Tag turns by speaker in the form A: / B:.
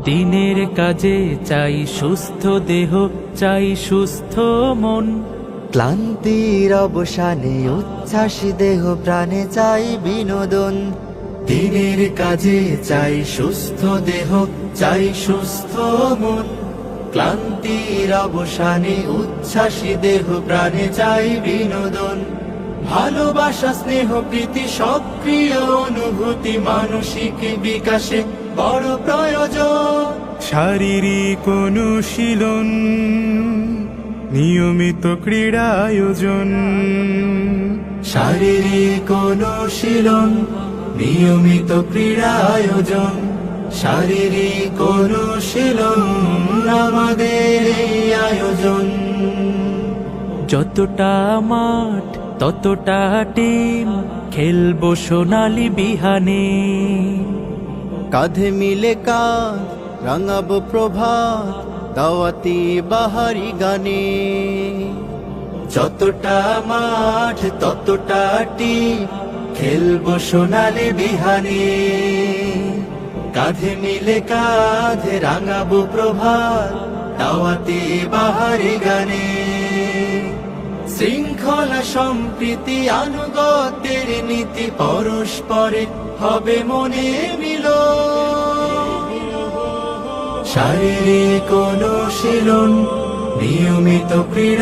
A: দিনের কাজে চাই সুস্থ দেহ, চাই সুস্থ মন।
B: ক্লান্তির অবসানে উচ্ছ্বাস দেহ প্রাণে চাই বিনোদন।
C: দিনের কাজে চাই সুস্থ দেহ, চাই সুস্থ মন। ক্লান্তির অবসানে উচ্ছ্বাসী দেহ প্রাণে চাই বিনোদন। ভালোবাসা স্নেহ প্রীতি সক্রিয় অনুভূতি মানসিক বিকাশে বড় প্রয়োজন।
D: শারীরিক অনুশীলন, নিয়মিত ক্রীড়া আয়োজন।
C: শারীরিক অনুশীলন, নিয়মিত ক্রীড়া আয়োজন। শারীরিক অনুশীলন আমাদের এই আয়োজন।
A: যতটা মাঠ ততটা টিম, খেলবো সোনালি বিহানে।
B: কাঁধে মিলে কাঁধ রাঙাবো প্রভাত, দাওয়াতি বাহারি গানে।
C: যতটা মাঠ ততটা টিম, খেলবো সোনালি বিহানে। কাঁধে মিলে কাঁধে রাঙাবো প্রভাত, দাওয়াতি বাহারি গানে। শৃঙ্খলা সম্প্রীতি আনুগত্যের নীতি পরস্পরে হবে মনে মিল। শারীরিক অনুশীলন, নিয়মিত ক্রীড়া